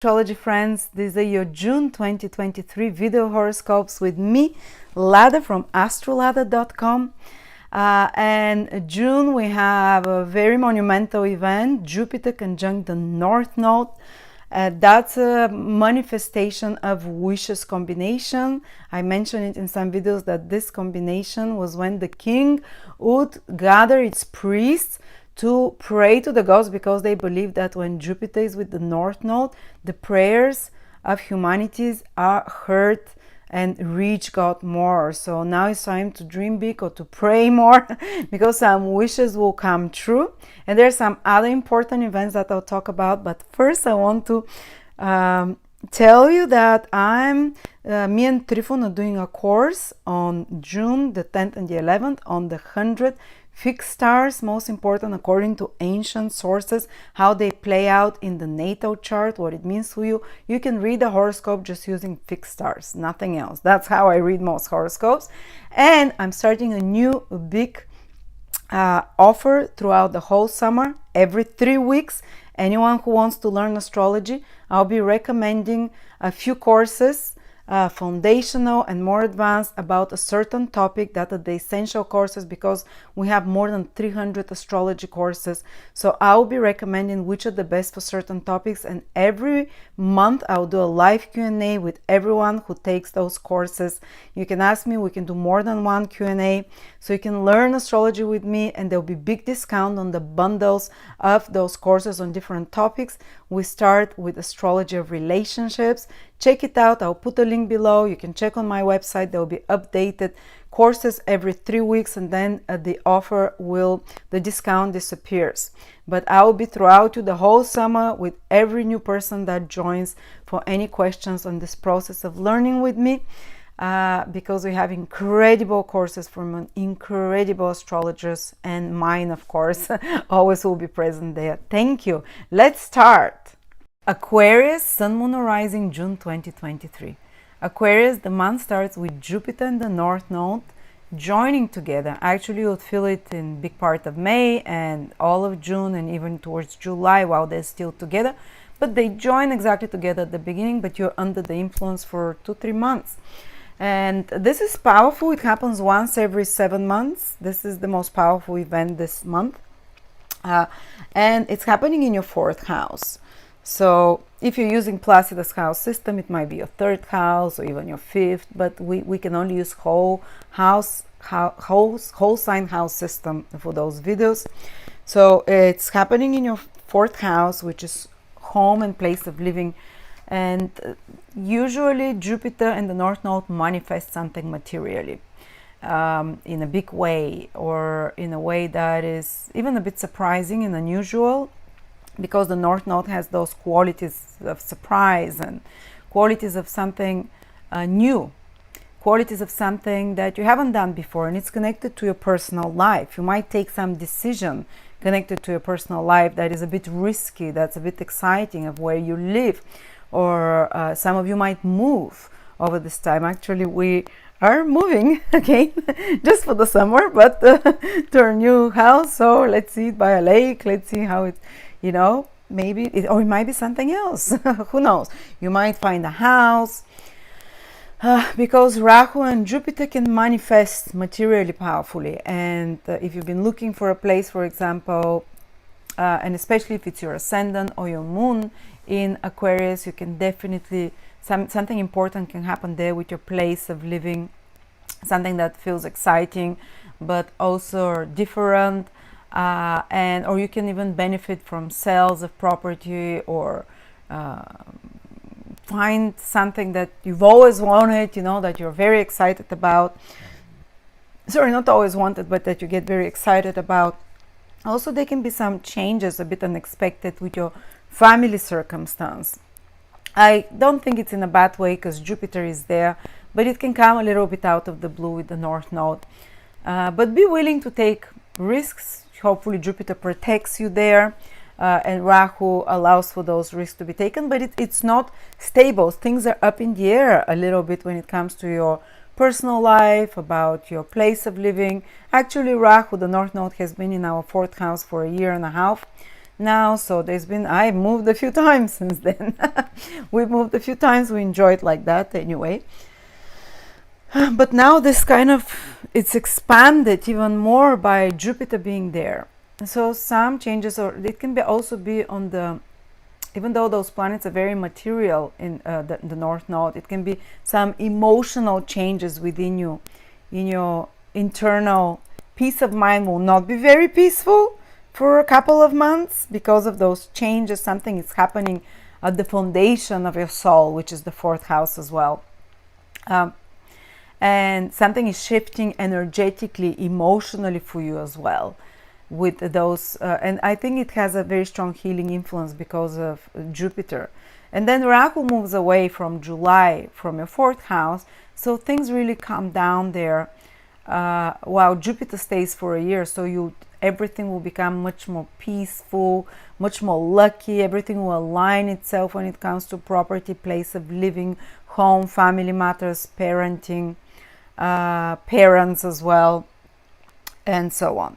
Astrology friends, these are your June 2023 video horoscopes with me, Lada from Astrolada.com. And June we have a very monumental event, Jupiter conjunct the North Node. That's a manifestation of wishes combination. I mentioned it in some videos that this combination was when the king would gather its priests to pray to the gods, because they believe that when Jupiter is with the North Node, the prayers of humanities are heard and reach God more. So now it's time to dream big or to pray more because some wishes will come true. And there's some other important events that I'll talk about. But first I want to tell you that me and Trifon are doing a course on June the 10th and the 11th on the 100 fixed stars, most important according to ancient sources, how they play out in the natal chart, what it means to you. You can read the horoscope just using fixed stars, nothing else. That's how I read most horoscopes. And I'm starting a new big offer throughout the whole summer. Every 3 weeks, anyone who wants to learn astrology, I'll be recommending a few courses, foundational and more advanced, about a certain topic that are the essential courses, because we have more than 300 astrology courses. So I'll be recommending which are the best for certain topics, and every month I'll do a live Q&A with everyone who takes those courses. You can ask me, we can do more than one Q&A, so you can learn astrology with me, and there'll be big discount on the bundles of those courses on different topics. We start with astrology of relationships. Check it out. I'll put a link below. You can check on my website. There will be updated courses every 3 weeks, and then the discount disappears. But I will be throughout you the whole summer with every new person that joins for any questions on this process of learning with me, because we have incredible courses from incredible astrologers, and mine, of course, always will be present there. Thank you. Let's start. Aquarius, Sun, Moon, or Rising, June 2023. Aquarius, the month starts with Jupiter and the North Node joining together. Actually, you'll feel it in big part of May and all of June and even towards July while they're still together. But they join exactly together at the beginning, but you're under the influence for 2-3 months. And this is powerful. It happens once every 7 months. This is the most powerful event this month. And it's happening in your 4th house. So if you're using Placidus house system, it might be your 3rd house or even your 5th, but we can only use whole sign house system for those videos. So it's happening in your 4th house, which is home and place of living. And usually Jupiter and the North Node manifest something materially in a big way, or in a way that is even a bit surprising and unusual, because the North Node has those qualities of surprise and qualities of something new, qualities of something that you haven't done before, and it's connected to your personal life. You might take some decision connected to your personal life that is a bit risky, that's a bit exciting, of where you live, or some of you might move over this time. Actually, we are moving again just for the summer, but to our new house. So let's see it by a lake. Let's see how it, maybe it, or it might be something else. Who knows? You might find a house, because Rahu and Jupiter can manifest materially powerfully. And if you've been looking for a place, for example, and especially if it's your Ascendant or your Moon in Aquarius, you can definitely, something important can happen there with your place of living, something that feels exciting but also different. Or you can even benefit from sales of property, or find something that you've always wanted, that you're very excited about. Sorry, not always wanted, but that you get very excited about. Also, there can be some changes, a bit unexpected, with your family circumstance. I don't think it's in a bad way, because Jupiter is there, but it can come a little bit out of the blue with the North Node. But be willing to take risks. Hopefully Jupiter protects you there, and Rahu allows for those risks to be taken, but it's not stable. Things are up in the air a little bit when it comes to your personal life, about your place of living. Actually, Rahu, the North Node, has been in our 4th house for 1.5 years. now, so I moved a few times since then. We moved a few times, we enjoyed like that anyway. But now this it's expanded even more by Jupiter being there. So some changes, or it can also be on the, even though those planets are very material in the North Node, it can be some emotional changes within you. In your internal peace of mind will not be very peaceful for a couple of months because of those changes. Something is happening at the foundation of your soul, which is the 4th house as well. And something is shifting energetically, emotionally for you as well with those. And I think it has a very strong healing influence because of Jupiter. And then Rahu moves away from July, from your 4th house. So things really calm down there while Jupiter stays for a year. So everything will become much more peaceful, much more lucky. Everything will align itself when it comes to property, place of living, home, family matters, parenting, parents as well, and so on.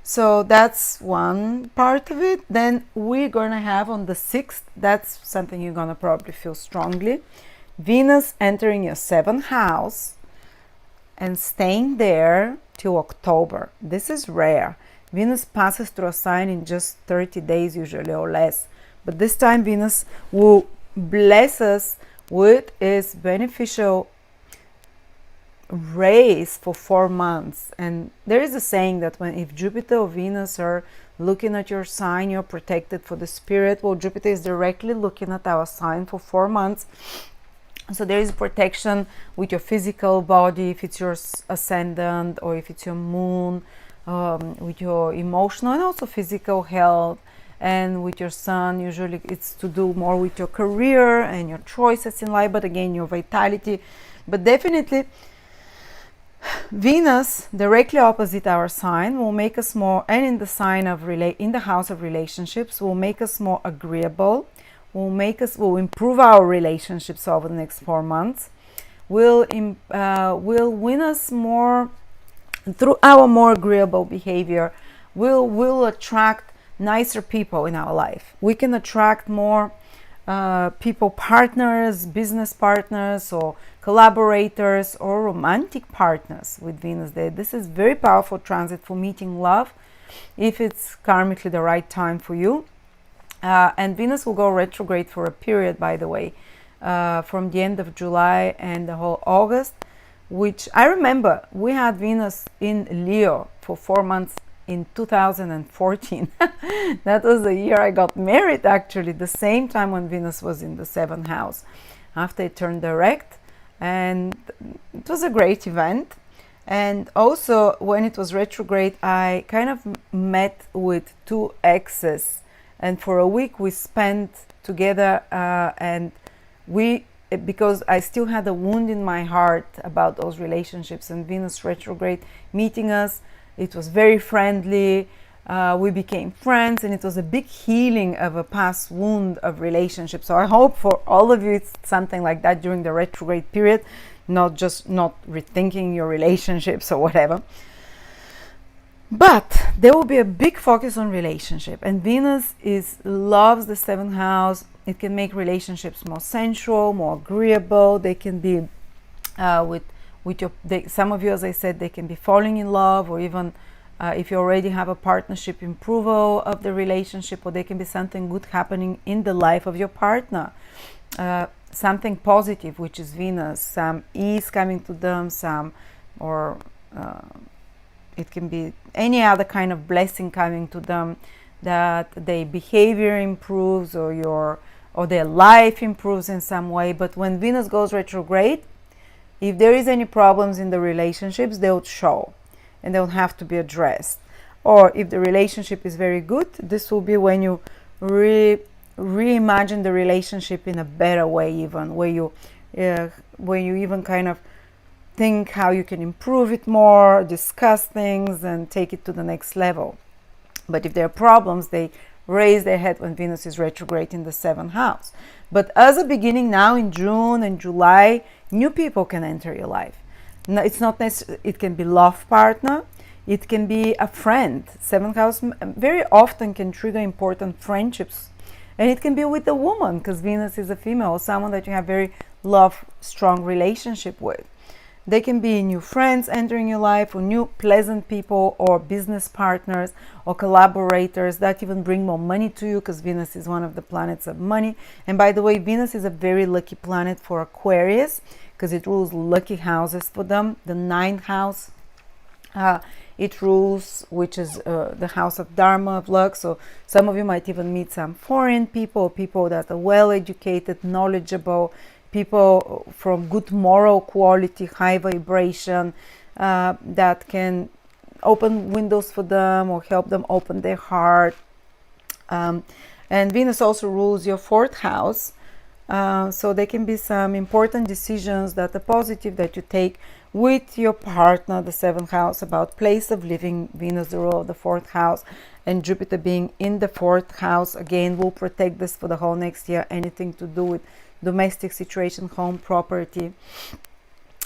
So that's one part of it. Then we're going to have on the 6th, that's something you're going to probably feel strongly, Venus entering your 7th house and staying there till October. This is rare. Venus passes through a sign in just 30 days usually or less. But this time Venus will bless us with its beneficial rays for 4 months. And there is a saying that if Jupiter or Venus are looking at your sign, you're protected for the spirit. Well, Jupiter is directly looking at our sign for 4 months. So there is protection with your physical body, if it's your ascendant, or if it's your moon, with your emotional and also physical health. And with your sun, usually it's to do more with your career and your choices in life, but again, your vitality. But definitely, Venus directly opposite our sign will make us more, and in the sign of in the house of relationships, will make us more agreeable, will improve our relationships over the next 4 months, will win us more through our more agreeable behavior. Will attract nicer people in our life. We can attract more people, partners, business partners, or collaborators, or romantic partners with Venus there. This is very powerful transit for meeting love, if it's karmically the right time for you. And Venus will go retrograde for a period, by the way, from the end of July and the whole August, which I remember we had Venus in Leo for 4 months in 2014. That was the year I got married, actually, the same time when Venus was in the 7th house, after it turned direct. And it was a great event. And also, when it was retrograde, I kind of met with 2 exes, and for a week we spent together, and because I still had a wound in my heart about those relationships, and Venus retrograde meeting us, it was very friendly. We became friends, and it was a big healing of a past wound of relationships. So I hope for all of you it's something like that during the retrograde period, not rethinking your relationships or whatever. But there will be a big focus on relationship, and Venus loves the 7th house. It can make relationships more sensual, more agreeable. They can be some of you, as I said, they can be falling in love, or even if you already have a partnership, improval of the relationship, or there can be something good happening in the life of your partner, something positive, which is Venus, some ease coming to them, it can be any other kind of blessing coming to them, that their behavior improves, or their life improves in some way. But when Venus goes retrograde, if there is any problems in the relationships, they'll show, and they'll have to be addressed. Or if the relationship is very good, this will be when you reimagine the relationship in a better way, even where you even kind of think how you can improve it more, discuss things, and take it to the next level. But if there are problems, they raise their head when Venus is retrograde in the 7th house. But as a beginning now in June and July, new people can enter your life. No, it's not necessarily, it can be love partner, It can be a friend. Seventh house very often can trigger important friendships. And it can be with a woman, because Venus is a female, someone that you have very strong relationship with. They can be new friends entering your life, or new pleasant people, or business partners, or collaborators that even bring more money to you, because Venus is one of the planets of money. And by the way, Venus is a very lucky planet for Aquarius, because it rules lucky houses for them. The ninth house, it rules, which is the house of Dharma, of luck. So some of you might even meet some foreign people, people that are well educated, knowledgeable, people from good moral quality, high vibration, that can open windows for them or help them open their heart. And Venus also rules your fourth house. So there can be some important decisions that are positive that you take with your partner, the seventh house, about place of living. Venus, the rule of the fourth house, and Jupiter being in the fourth house, again, will protect this for the whole next year. Anything to do with domestic situation, home, property.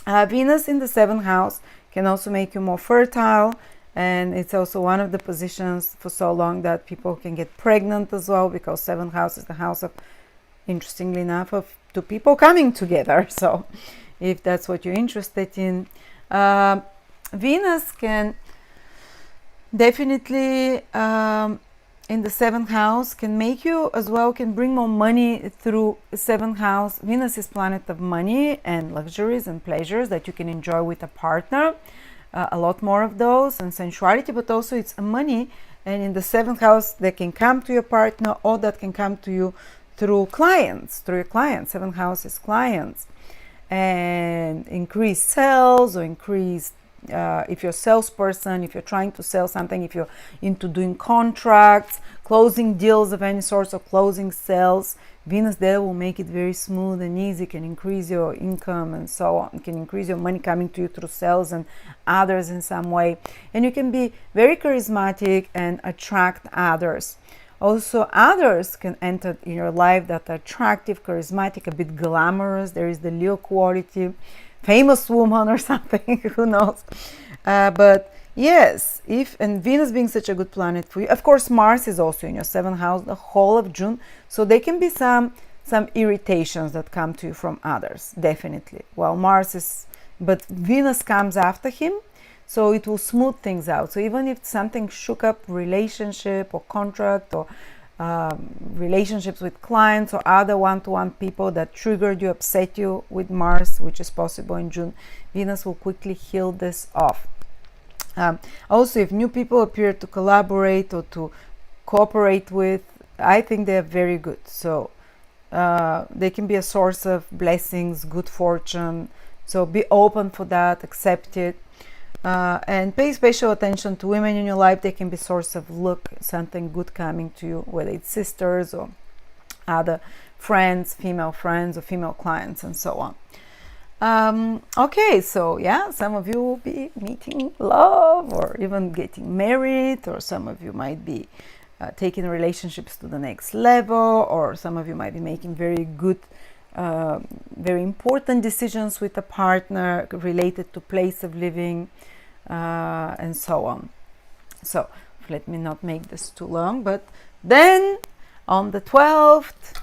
Venus in the seventh house can also make you more fertile, and it's also one of the positions for so long that people can get pregnant as well, because seventh house is the house of, interestingly enough, of two people coming together. So if that's what you're interested in, Venus can definitely in the seventh house can make you as well, can bring more money through seventh house. Venus is planet of money and luxuries and pleasures that you can enjoy with a partner, a lot more of those, and sensuality, but also it's money. And in the seventh house, they can come to your partner, or that can come to you through clients, through your clients. Seventh house is clients, and increased sales, or increased if you're a salesperson, if you're trying to sell something, if you're into doing contracts, closing deals of any sort, or closing sales, Venus there will make it very smooth and easy, can increase your income and so on, can increase your money coming to you through sales and others in some way. And you can be very charismatic and attract others. Also, others can enter in your life that are attractive, charismatic, a bit glamorous. There is the Leo quality, famous woman or something, who knows. But yes, and Venus being such a good planet for you. Of course, Mars is also in your seventh house the whole of June. So there can be some irritations that come to you from others, definitely. Well, but Venus comes after him, so it will smooth things out. So even if something shook up relationship or contract, or relationships with clients or other one-to-one people that triggered you, upset you with Mars, which is possible in June, Venus will quickly heal this off. Also, if new people appear to collaborate or to cooperate with, I think they're very good. So they can be a source of blessings, good fortune. So be open for that, accept it. And pay special attention to women in your life. They can be source of luck, something good coming to you, whether it's sisters or other friends, female friends or female clients, and so on. Okay, so yeah, some of you will be meeting love or even getting married, or some of you might be taking relationships to the next level, or some of you might be making very good, very important decisions with a partner related to place of living, and so on. So let me not make this too long, but then on the 12th,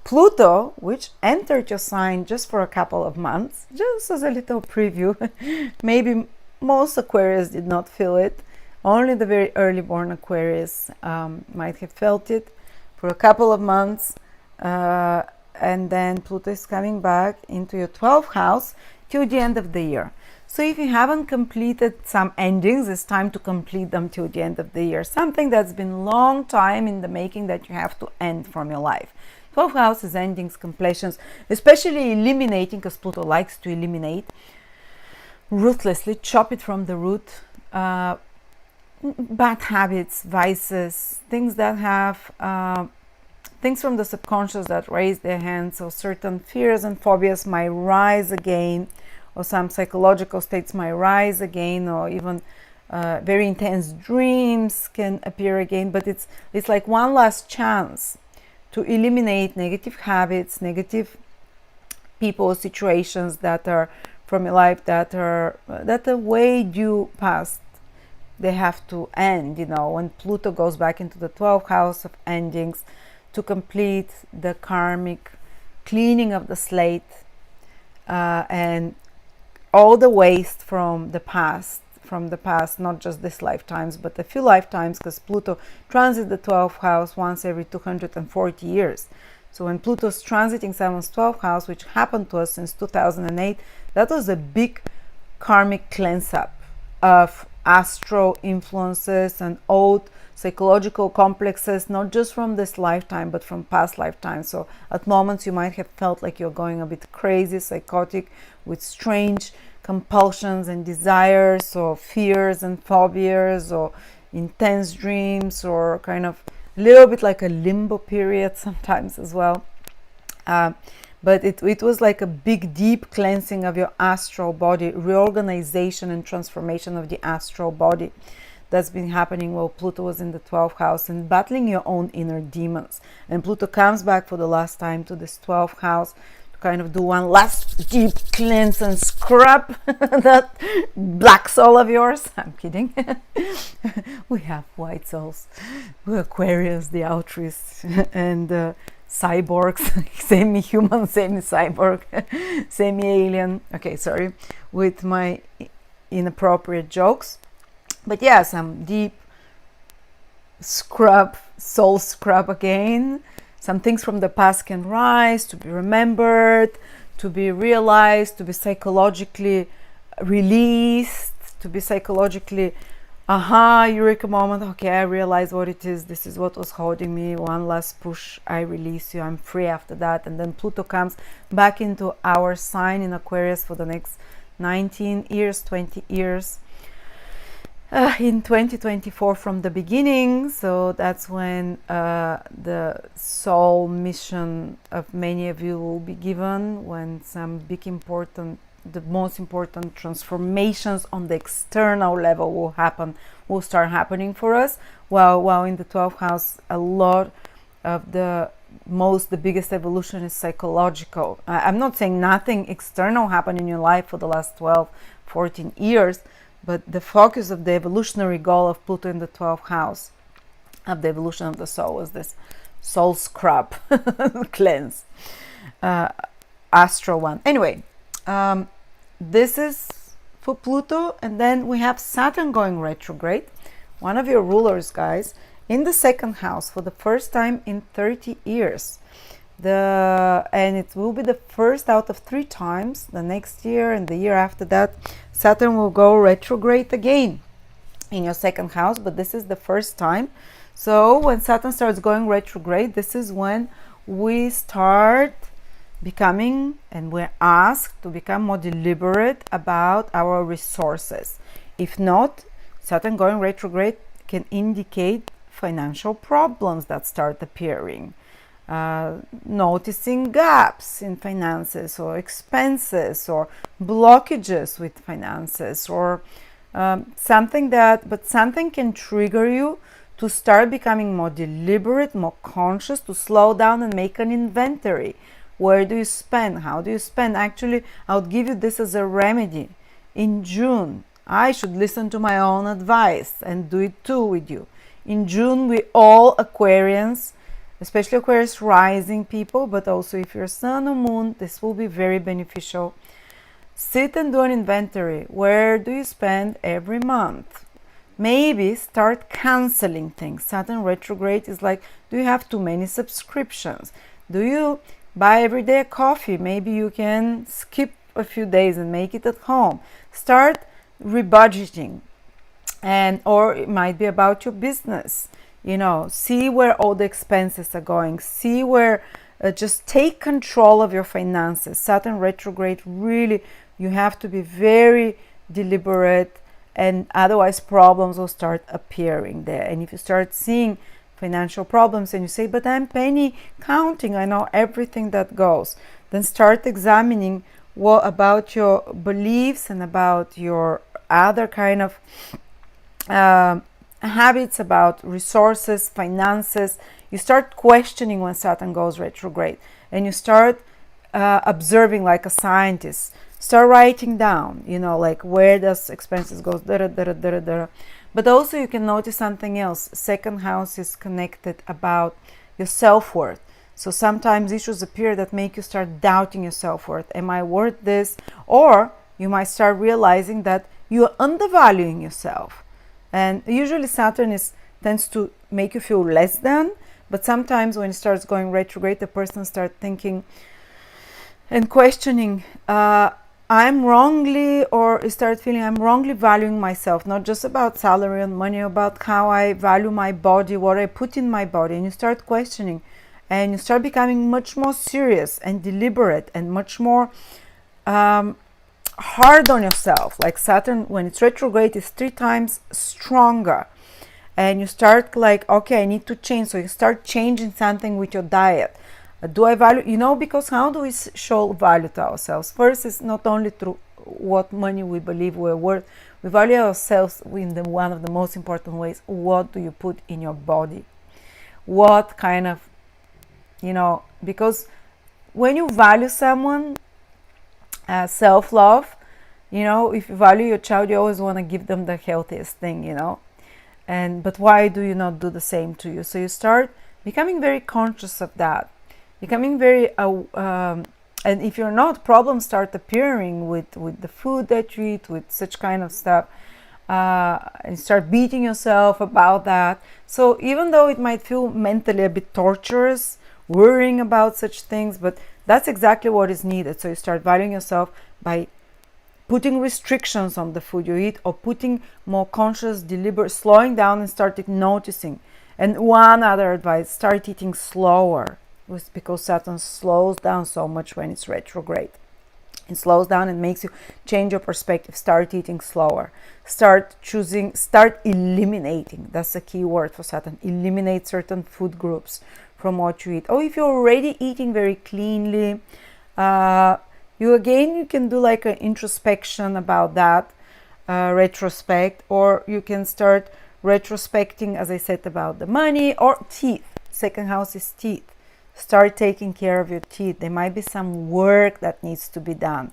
Pluto, which entered your sign just for a couple of months, just as a little preview. Maybe most Aquarius did not feel it. Only the very early born Aquarius might have felt it for a couple of months. And then Pluto is coming back into your 12th house till the end of the year. So if you haven't completed some endings, it's time to complete them till the end of the year. Something that's been long time in the making that you have to end from your life. 12th house is endings, completions, especially eliminating, because Pluto likes to eliminate ruthlessly, chop it from the root. Bad habits, vices, things that have things from the subconscious that raise their hands. So certain fears and phobias might rise again, or some psychological states might rise again, or even very intense dreams can appear again. But it's like one last chance to eliminate negative habits, negative people, situations that are from your life that weighed you past they have to end, you know, when Pluto goes back into the 12th house of endings to complete the karmic cleaning of the slate and all the waste from the past, not just this lifetimes, but a few lifetimes, because Pluto transits the 12th house once every 240 years. So when Pluto's transiting someone's 12th house, which happened to us since 2008, that was a big karmic cleanse up of astro influences and old psychological complexes, not just from this lifetime, but from past lifetimes. So at moments you might have felt like you're going a bit crazy, psychotic, with strange compulsions and desires, or fears and phobias, or intense dreams, or kind of a little bit like a limbo period sometimes as well. But it was like a big, deep cleansing of your astral body, reorganization and transformation of the astral body. That's been happening while Pluto was in the 12th house, and battling your own inner demons. And Pluto comes back for the last time to this 12th house to kind of do one last deep cleanse and scrub that black soul of yours. I'm kidding. We have white souls. We're Aquarius, the altruists, and cyborgs, semi-human, semi-cyborg, semi-alien. Okay, sorry, with my inappropriate jokes. But yeah, some deep scrub, soul scrub again. Some things from the past can rise, to be remembered, to be realized, to be psychologically released, to be psychologically, eureka moment. Okay, I realize what it is. This is what was holding me. One last push, I release you. I'm free after that. And then Pluto comes back into our sign in Aquarius for the next 19 years, 20 years. In 2024 from the beginning. So that's when the soul mission of many of you will be given, when some big important, the most important transformations on the external level will start happening for us, while in the 12th house a lot of the biggest evolution is psychological. I'm not saying nothing external happened in your life for the last 12-14 years, but the focus of the evolutionary goal of Pluto in the 12th house of the evolution of the soul was this soul scrub cleanse, astral one. Anyway, this is for Pluto. And then we have Saturn going retrograde, one of your rulers, guys, in the 2nd house for the first time in 30 years. And it will be the first out of 3 times. The next year and the year after that, Saturn will go retrograde again in your 2nd house, but this is the first time. So when Saturn starts going retrograde, this is when we start becoming, and we're asked to become more deliberate about our resources. If not, Saturn going retrograde can indicate financial problems that start appearing. Noticing gaps in finances, or expenses, or blockages with finances, or something can trigger you to start becoming more deliberate, more conscious, to slow down and make an inventory. Where do you spend? How do you spend? Actually, I'll give you this as a remedy. In June, I should listen to my own advice and do it too with you. In June, we all Aquarians, especially Aquarius rising people, but also if you're Sun or Moon, this will be very beneficial. Sit and do an inventory. Where do you spend every month? Maybe start canceling things. Saturn retrograde is like, do you have too many subscriptions? Do you buy every day a coffee? Maybe you can skip a few days and make it at home. Start rebudgeting. Or it might be about your business. You know, see where all the expenses are going. See where, just take control of your finances. Saturn retrograde, really, you have to be very deliberate, and otherwise problems will start appearing there. And if you start seeing financial problems and you say, but I'm penny counting, I know everything that goes, then start examining what about your beliefs and about your other kind of habits about resources, finances. You start questioning when Saturn goes retrograde, and you start observing like a scientist. Start writing down, you know, like where does expenses go, But also you can notice something else. Second house is connected about your self-worth. So sometimes issues appear that make you start doubting your self-worth. Am I worth this? Or you might start realizing that you are undervaluing yourself. And usually Saturn tends to make you feel less than, but sometimes when it starts going retrograde, the person starts thinking and questioning, I'm wrongly, or start feeling I'm wrongly valuing myself, not just about salary and money, about how I value my body, what I put in my body. And you start questioning, and you start becoming much more serious and deliberate and much more hard on yourself. Like Saturn, when it's retrograde, is 3 times stronger. And you start like, okay, I need to change. So you start changing something with your diet. Do I value, because how do we show value to ourselves? First, is not only through what money we believe we're worth. We value ourselves in one of the most important ways. What do you put in your body? What kind of, because when you value someone, self-love, if you value your child, you always want to give them the healthiest thing, but why do you not do the same to you? So you start becoming very conscious of that, becoming very and if you're not, problems start appearing with the food that you eat, with such kind of stuff, and start beating yourself about that. So even though it might feel mentally a bit torturous, worrying about such things, but that's exactly what is needed. So you start valuing yourself by putting restrictions on the food you eat, or putting more conscious, deliberate, slowing down and started noticing. And one other advice, start eating slower, because Saturn slows down so much when it's retrograde. It slows down and makes you change your perspective. Start eating slower. Start eliminating. That's the key word for Saturn. Eliminate certain food groups from what you eat. Or if you're already eating very cleanly, you can do like an introspection about that, retrospect, or you can start retrospecting, as I said, about the money or teeth. Second house is teeth. Start taking care of your teeth. There might be some work that needs to be done.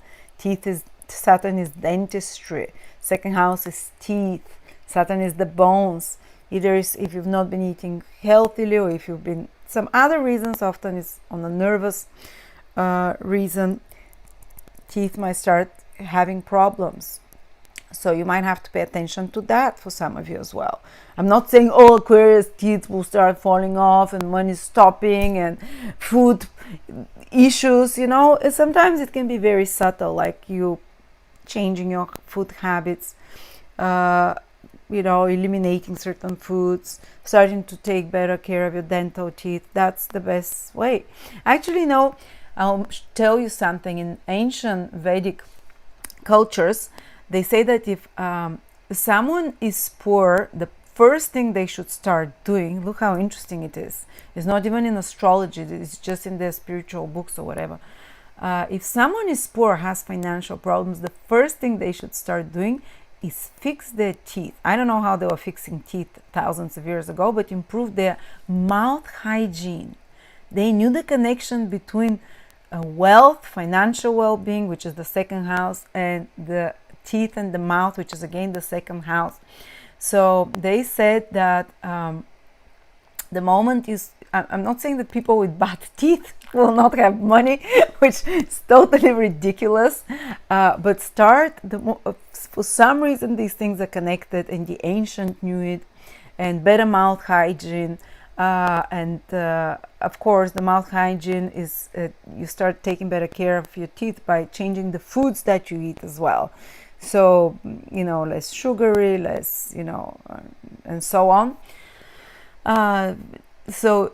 Saturn is dentistry. Second house is teeth. Saturn is the bones. Either if you've not been eating healthily, or if you've been some other reasons, often it's on a nervous reason, teeth might start having problems. So you might have to pay attention to that for some of you as well. I'm not saying all Aquarius teeth will start falling off and money stopping and food issues, Sometimes it can be very subtle, like you changing your food habits, eliminating certain foods, starting to take better care of your dental teeth. That's the best way. Actually, I'll tell you something. In ancient Vedic cultures, they say that if someone is poor, the first thing they should start doing, look how interesting it is. It's not even in astrology, it's just in their spiritual books or whatever. If someone is poor, has financial problems, the first thing they should start doing is fix their teeth. I don't know how they were fixing teeth thousands of years ago, but improve their mouth hygiene. They knew the connection between wealth, financial well-being, which is the second house, and the teeth and the mouth, which is again the second house. So they said that the moment is, I'm not saying that people with bad teeth will not have money, which is totally ridiculous, but for some reason these things are connected, and the ancient knew it, and better mouth hygiene. And of course, the mouth hygiene is you start taking better care of your teeth by changing the foods that you eat as well. So, less sugary, less, and so on. So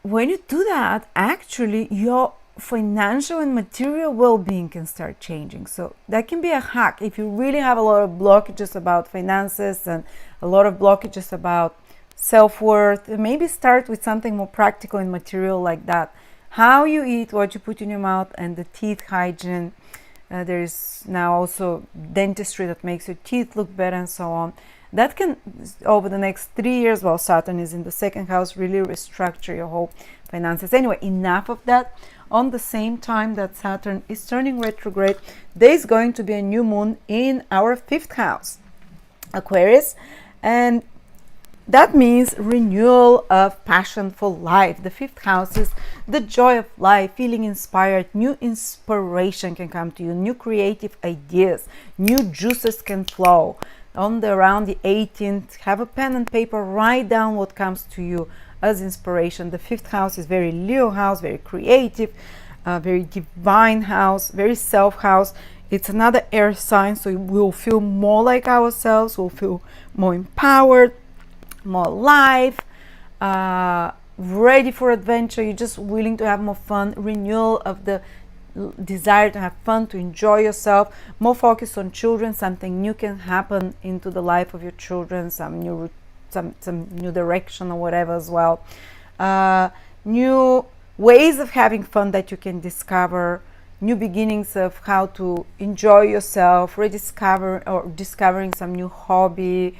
when you do that, actually, your financial and material well-being can start changing. So that can be a hack if you really have a lot of blockages about finances and a lot of blockages about self-worth. Maybe start with something more practical and material like that. How you eat, what you put in your mouth, and the teeth hygiene. There is now also dentistry that makes your teeth look better and so on. That can, over the next 3 years, while Saturn is in the second house, really restructure your whole finances. Anyway, enough of that. On the same time that Saturn is turning retrograde, there is going to be a new moon in our 5th house, Aquarius. And that means renewal of passion for life. The fifth house is the joy of life, feeling inspired. New inspiration can come to you, new creative ideas, new juices can flow. Around the 18th, have a pen and paper, write down what comes to you as inspiration. The fifth house is very Leo house, very creative, very divine house, very self house. It's another air sign, so we'll feel more like ourselves, we'll feel more empowered, more alive, ready for adventure. You're just willing to have more fun, renewal of the desire to have fun, to enjoy yourself, more focus on children. Something new can happen into the life of your children, some new direction or whatever as well. New ways of having fun that you can discover, new beginnings of how to enjoy yourself, discovering some new hobby,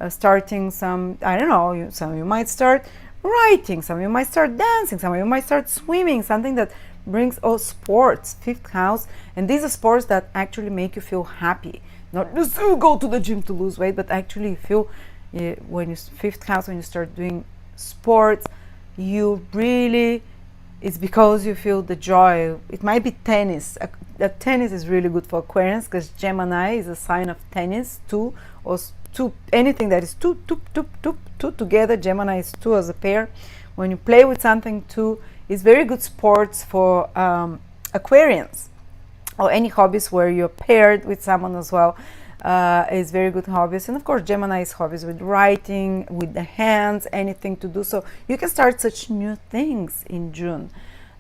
starting some, I don't know, some of you might start writing, some of you might start dancing, some of you might start swimming, something that brings sports, fifth house. And these are sports that actually make you feel happy, not just go to the gym to lose weight, but actually feel when you fifth house, when you start doing sports, you really, it's because you feel the joy. It might be tennis. Tennis is really good for Aquarians because Gemini is a sign of tennis, two, anything that is two together. Gemini is two as a pair. When you play with something two, it's very good sports for Aquarians, or any hobbies where you're paired with someone as well. Is very good hobbies. And of course Gemini is hobbies with writing, with the hands, anything to do. So you can start such new things in June,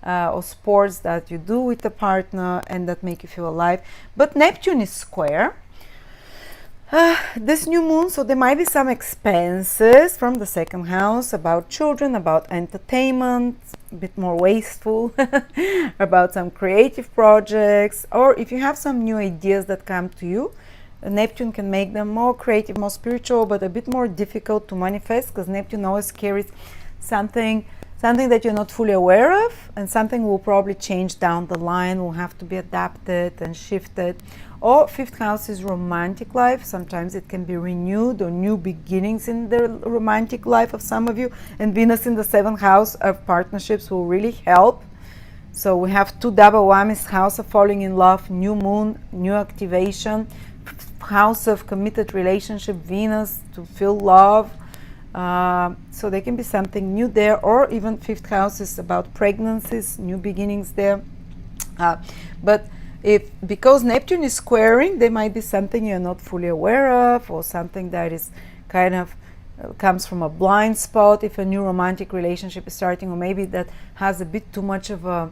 or sports that you do with a partner and that make you feel alive. But Neptune is square this new moon, so there might be some expenses from the second house about children, about entertainment, a bit more wasteful, about some creative projects, or if you have some new ideas that come to you, Neptune can make them more creative, more spiritual, but a bit more difficult to manifest, because Neptune always carries something that you're not fully aware of, and something will probably change down the line, will have to be adapted and shifted. Or fifth house is romantic life. Sometimes it can be renewed or new beginnings in the romantic life of some of you. And Venus in the seventh house of partnerships will really help. So we have two double whammies: house of falling in love, new moon, new activation, house of committed relationship, Venus, to feel love. So there can be something new there, or even fifth house is about pregnancies, new beginnings there. But because Neptune is squaring, there might be something you're not fully aware of, or something that is kind of comes from a blind spot if a new romantic relationship is starting, or maybe that has a bit too much of a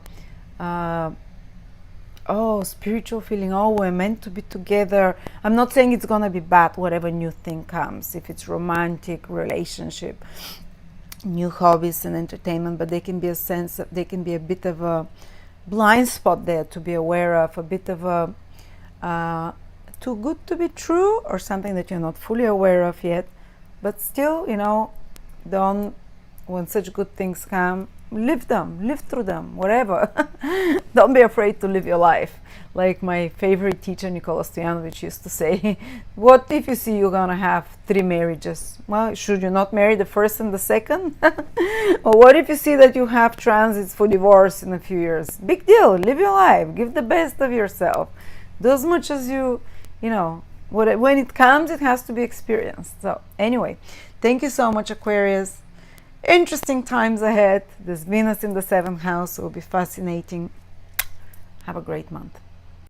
spiritual feeling. We're meant to be together. I'm not saying it's gonna be bad, whatever new thing comes, if it's romantic relationship, new hobbies and entertainment, but there can be a bit of a blind spot there to be aware of, a bit of a too good to be true, or something that you're not fully aware of yet. But still, when such good things come, live through them, whatever. Don't be afraid to live your life. Like my favorite teacher, Nicola Stojanovic, used to say, what if you see you're gonna have 3 marriages? Well, should you not marry the first and the second? Or what if you see that you have transits for divorce in a few years? Big deal, live your life, give the best of yourself. Do as much as when it comes, it has to be experienced. So anyway, thank you so much, Aquarius. Interesting times ahead. This Venus in the seventh house will be fascinating. Have a great month.